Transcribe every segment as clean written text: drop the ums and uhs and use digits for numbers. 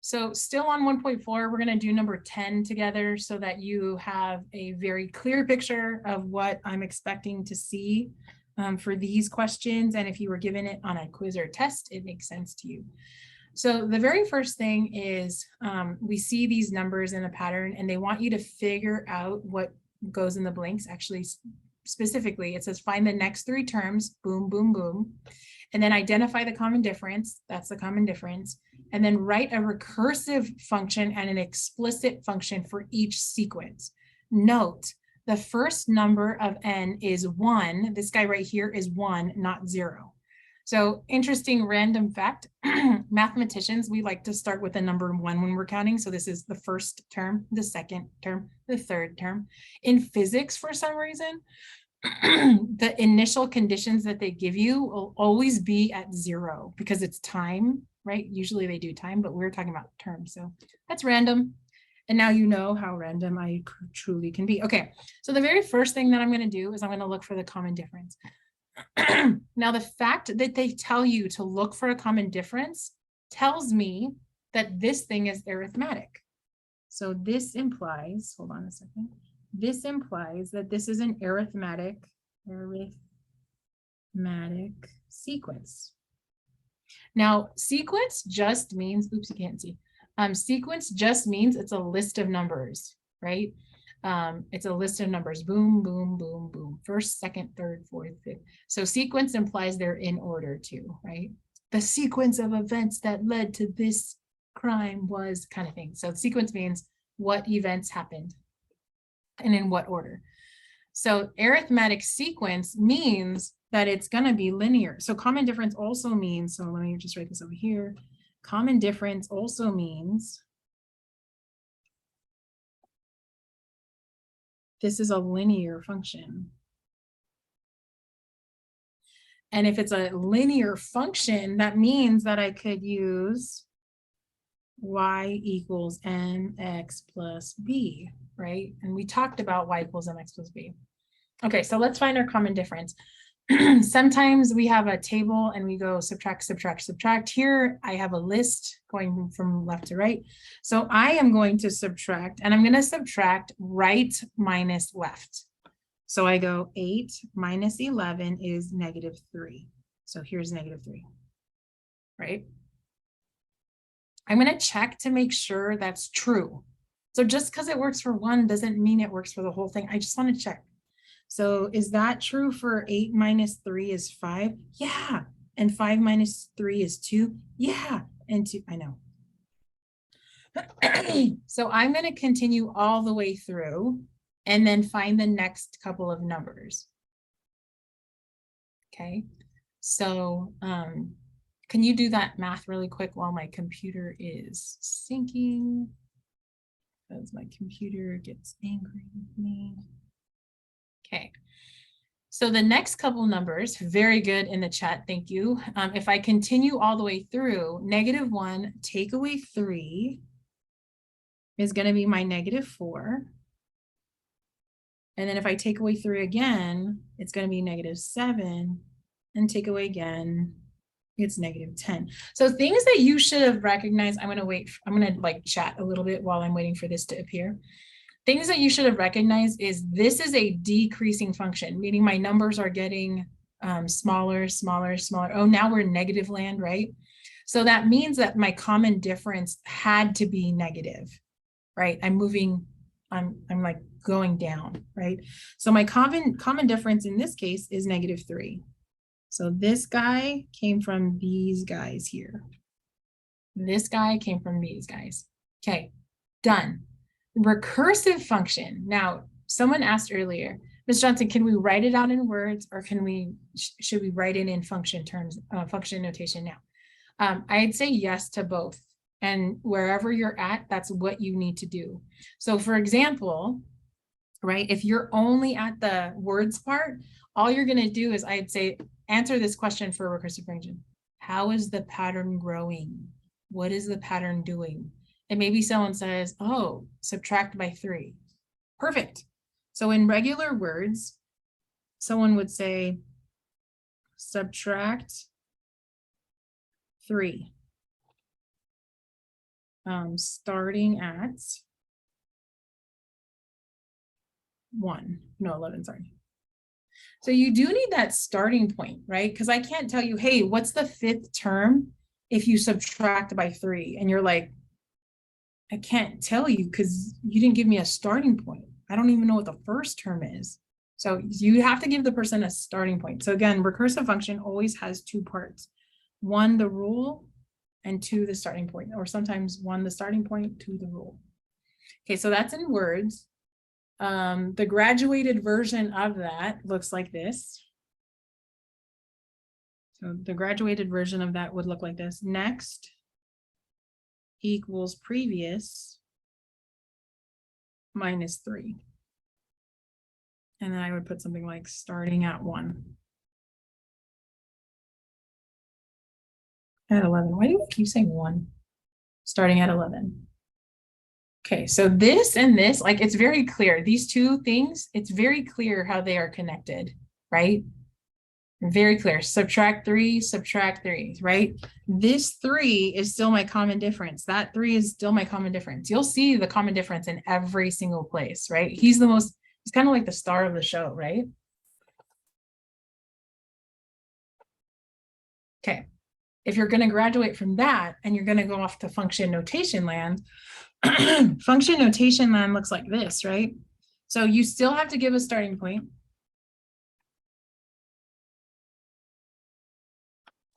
So still on 1.4, we're going to do number 10 together so that you have a very clear picture of what I'm expecting to see for these questions. And if you were given it on a quiz or test, it makes sense to you. So the very first thing is we see these numbers in a pattern and they want you to figure out what goes in the blanks. Actually, specifically, it says find the next three terms, boom, boom, boom, and then identify the common difference. That's the common difference. And then write a recursive function and an explicit function for each sequence. Note, the first number of n is 1. This guy right here is 1, not 0. So interesting random fact, mathematicians, we like to start with the number 1 when we're counting. So this is the first term, the second term, the third term. In physics, for some reason, the initial conditions that they give you will always be at 0 because it's time, right? Usually they do time, but we're talking about terms. So that's random. And now you know how random I truly can be. Okay, so the very first thing that I'm going to do is I'm going to look for the common difference. Now, the fact that they tell you to look for a common difference tells me that this thing is arithmetic. So this implies, hold on a second. This implies that this is an arithmetic sequence. Now, sequence just means, oops, you can't see. Sequence just means it's a list of numbers, right? It's a list of numbers, boom, boom, boom, boom, first, second, third, fourth, fifth. So sequence implies they're in order too, right? The sequence of events that led to this crime was kind of thing. So sequence means what events happened and in what order. So arithmetic sequence means that it's going to be linear. So common difference also means, so let me just write this over here. Common difference also means this is a linear function. And if it's a linear function, that means that I could use y equals mx plus b, right? And we talked about y equals mx plus b. Okay, so let's find our common difference. Sometimes we have a table and we go subtract, subtract, subtract. Here I have a list going from left to right. So I am going to subtract, and I'm going to subtract right minus left. So I go 8 minus 11 is -3. So here's -3, right? I'm going to check to make sure that's true. So just because it works for one doesn't mean it works for the whole thing. I just want to check. So is that true for 8 minus 3 is 5? Yeah. And 5 minus 3 is 2? Yeah. And 2, I know. So I'm going to continue all the way through and then find the next couple of numbers. Okay. So can you do that math really quick while my computer is syncing? Because my computer gets angry with me. Okay, so the next couple numbers, very good in the chat, thank you. If I continue all the way through, -1 take away 3 is going to be my -4. And then if I take away 3 again, it's going to be -7. And take away again, it's -10. So things that you should have recognized, I'm going to wait, I'm going to like chat a little bit while I'm waiting for this to appear. Things that you should have recognized is this is a decreasing function, meaning my numbers are getting smaller, smaller, smaller. Oh, now we're in negative land, right? So that means that my common difference had to be negative, right? I'm moving, I'm like going down, right? So my common difference in this case is -3. So this guy came from these guys here. This guy came from these guys. Okay, done. Recursive function. Now, someone asked earlier, Ms. Johnson, can we write it out in words or should we write it in function terms, function notation now? I'd say yes to both. And wherever you're at, that's what you need to do. So for example, right, if you're only at the words part, all you're going to do is I'd say, answer this question for a recursive function. How is the pattern growing? What is the pattern doing? And maybe someone says, oh, subtract by 3. Perfect. So in regular words, someone would say, subtract 3. starting at 11, sorry. So you do need that starting point, right? Because I can't tell you, hey, what's the fifth term if you subtract by 3? And you're like, I can't tell you because you didn't give me a starting point. I don't even know what the first term is. So you have to give the person a starting point. So again, recursive function always has 2 parts. 1, the rule, and 2, the starting point, or sometimes 1, the starting point, 2, the rule. Okay, so that's in words. The graduated version of that looks like this. So the graduated version of that would look like this. Next equals previous minus 3. And then I would put something like starting at 1. At 11. Why do I keep saying 1? Starting at 11. Okay, so this and this, like it's very clear. These 2 things, it's very clear how they are connected, right? Very clear. Subtract 3, right? This 3 is still my common difference. That 3 is still my common difference. You'll see the common difference in every single place, right? He's kind of like the star of the show, right? Okay. If you're going to graduate from that and you're going to go off to function notation land, function notation land looks like this, right? So you still have to give a starting point.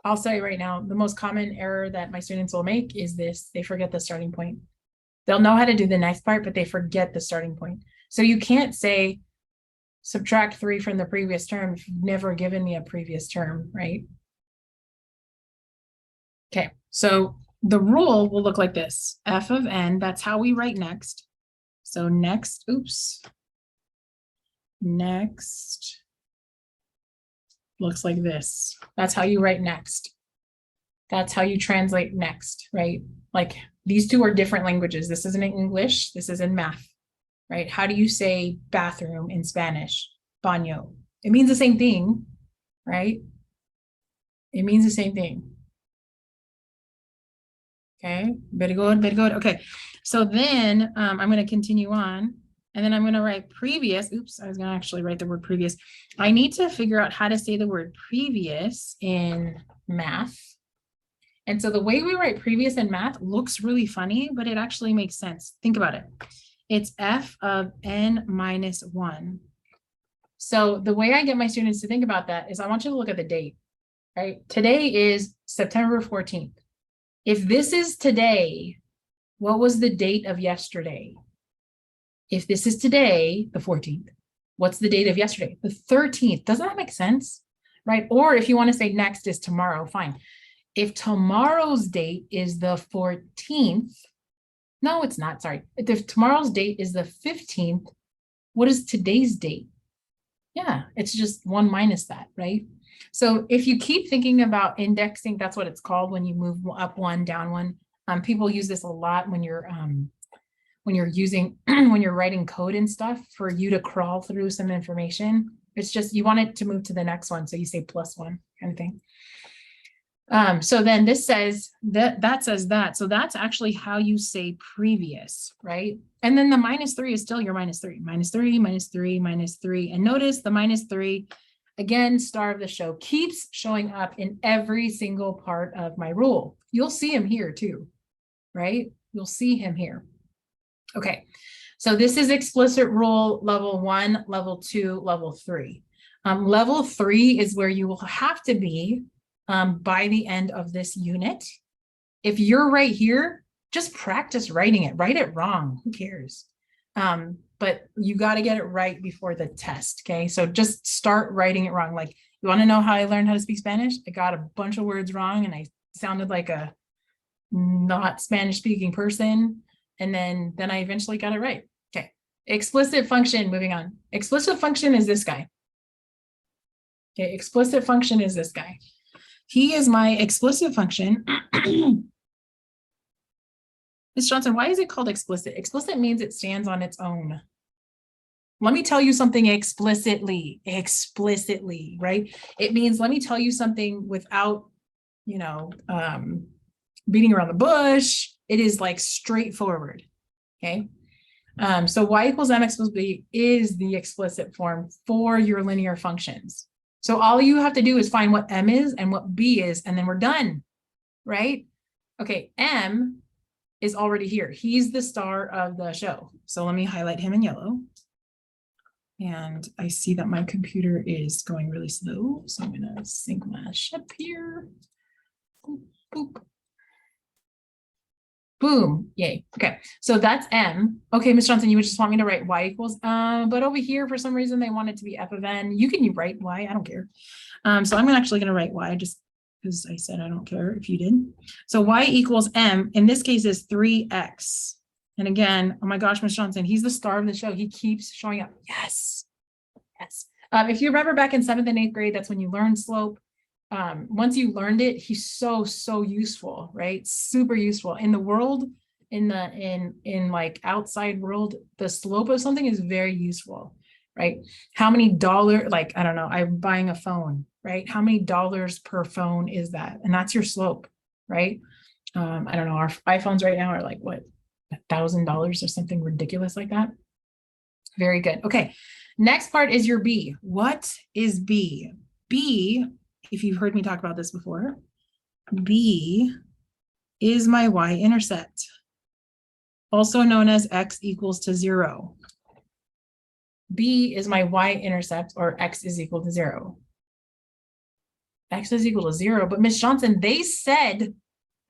I'll say right now, the most common error that my students will make is this. They forget the starting point. They'll know how to do the next part, but they forget the starting point. So you can't say subtract 3 from the previous term if you've never given me a previous term, right? Okay, so the rule will look like this. F of n, that's how we write next. So next, next looks like this. That's how you write next. That's how you translate next, right? Like these 2 are different languages. This is in English, this is in math, right? How do you say bathroom in Spanish? Baño. It means the same thing, right? It means the same thing. Okay, very good, very good. Okay, so then I'm going to continue on, and then I'm going to write previous. Oops, I was going to actually write the word previous. I need to figure out how to say the word previous in math. And so the way we write previous in math looks really funny, but it actually makes sense. Think about it. It's f of n minus 1. So the way I get my students to think about that is I want you to look at the date, right? Today is September 14th. If this is today, what was the date of yesterday? If this is today, the 14th, what's the date of yesterday? The 13th. Doesn't that make sense? Right? Or if you want to say next is tomorrow, fine. If tomorrow's date is the 14th, no, it's not, sorry. If tomorrow's date is the 15th, what is today's date? Yeah, it's just 1 minus that, right? So if you keep thinking about indexing, that's what it's called when you move up 1, down 1. People use this a lot when you're using when you're writing code and stuff for you to crawl through some information. It's just you want it to move to the next one, so you say +1 kind of thing. So then this says that says that. So that's actually how you say previous, right? And then the -3 is still your -3, -3, -3, -3. And notice the -3, again, star of the show, keeps showing up in every single part of my rule. You'll see him here too, right? You'll see him here. Okay, so this is explicit rule level 1, level 2, level 3. Level 3 is where you will have to be by the end of this unit. If you're right here, just practice writing it. Write it wrong. Who cares? But you got to get it right before the test. Okay, so just start writing it wrong. Like, you want to know how I learned how to speak Spanish? I got a bunch of words wrong and I sounded like a not Spanish speaking person. And then I eventually got it right. Okay, explicit function, moving on. Explicit function is this guy. Okay, explicit function is this guy. He is my explicit function. Ms. Johnson, why is it called explicit? Explicit means it stands on its own. Let me tell you something explicitly, right? It means, let me tell you something without, beating around the bush, It is like straightforward. Okay. So y equals mx plus b is the explicit form for your linear functions. So all you have to do is find what m is and what b is, and then we're done, right? Okay, m is already here. He's the star of the show. So let me highlight him in yellow. And I see that my computer is going really slow. So I'm gonna sync my ship here. Boop, boop. Boom, yay. Okay, so that's m. Okay, Ms. Johnson, you would just want me to write y equals, but over here, for some reason, they want it to be f of n. You can write y, I don't care. So I'm actually gonna write y just because I said I don't care if you did. So y equals m, in this case is 3x. And again, oh my gosh, Ms. Johnson, he's the star of the show. He keeps showing up. Yes, yes. If you remember back in 7th and 8th grade, that's when you learn slope. Once you learned it, he's so useful, right? Super useful in the world, in like outside world, the slope of something is very useful, right? How many dollars, like, I don't know, I'm buying a phone, right? How many dollars per phone is that? And that's your slope, right? I don't know, our iPhones right now are like what, $1,000 or something ridiculous like that. Very good. Okay, next part is your B. What is B? B, if you've heard me talk about this before, B is my y-intercept, also known as x equals to 0. B is my y-intercept, or x is equal to 0. X is equal to 0, but Ms. Johnson, they said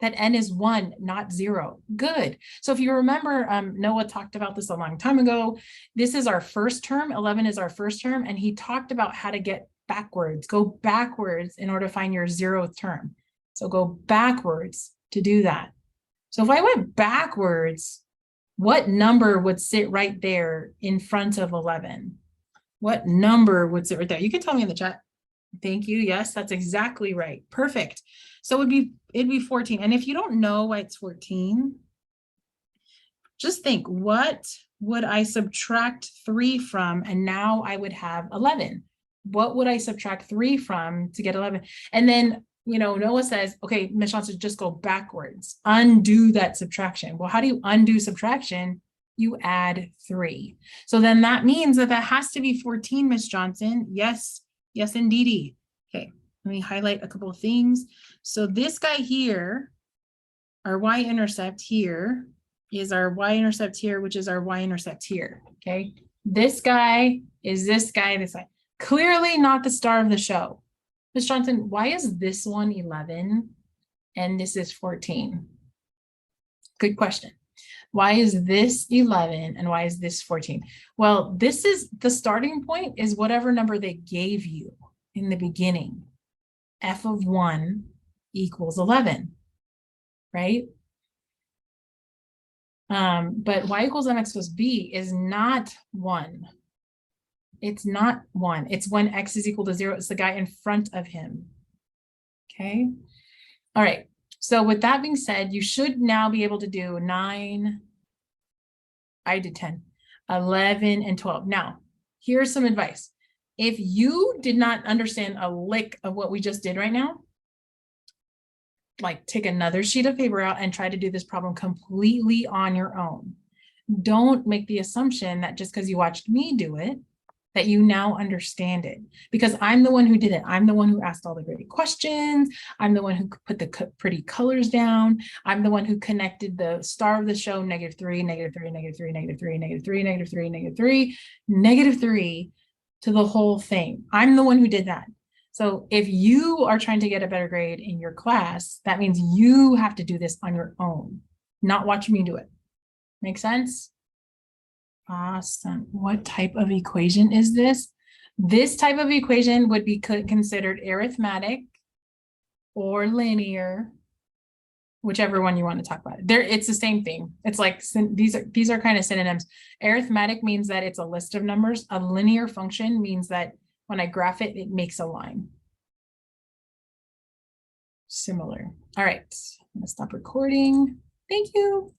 that n is 1, not 0. Good. So if you remember, Noah talked about this a long time ago. This is our first term. 11 is our first term, and he talked about how to get backwards. Go backwards in order to find your 0th term. So go backwards to do that. So if I went backwards, what number would sit right there in front of 11? What number would sit right there? You can tell me in the chat. Thank you. Yes, that's exactly right. Perfect. So it'd be 14. And if you don't know why it's 14, just think, what would I subtract 3 from? And now I would have 11. What would I subtract 3 from to get 11? And then, you know, Noah says, okay, Ms. Johnson, just go backwards, undo that subtraction. Well, how do you undo subtraction? You add 3. So then that means that has to be 14, Ms. Johnson. Yes, yes, indeedy. Okay, let me highlight a couple of things. So this guy here, our y-intercept here, is our y-intercept here, which is our y-intercept here, okay? This guy is this guy, this guy. Clearly not the star of the show. Ms. Johnson, why is this one 11 and this is 14? Good question. Why is this 11 and why is this 14? Well, this is the starting point is whatever number they gave you in the beginning. F of 1 equals 11, right? But y equals mx plus b is not 1. It's not 1. It's when x is equal to 0. It's the guy in front of him. Okay. All right. So with that being said, you should now be able to do 9. I did 10, 11, and 12. Now, here's some advice. If you did not understand a lick of what we just did right now, like take another sheet of paper out and try to do this problem completely on your own. Don't make the assumption that just because you watched me do it, that you now understand it, because I'm the one who did it. I'm the one who asked all the great questions. I'm the one who put the pretty colors down. I'm the one who connected the star of the show, -3, -3, -3, -3, -3, -3, -3 to the whole thing. I'm the one who did that. So if you are trying to get a better grade in your class, that means you have to do this on your own, not watch me do it. Make sense? Awesome. What type of equation is this? This type of equation would be considered arithmetic or linear, whichever one you want to talk about. It's the same thing. It's like these are kind of synonyms. Arithmetic means that it's a list of numbers. A linear function means that when I graph it, it makes a line. Similar. All right, I'm gonna stop recording. Thank you.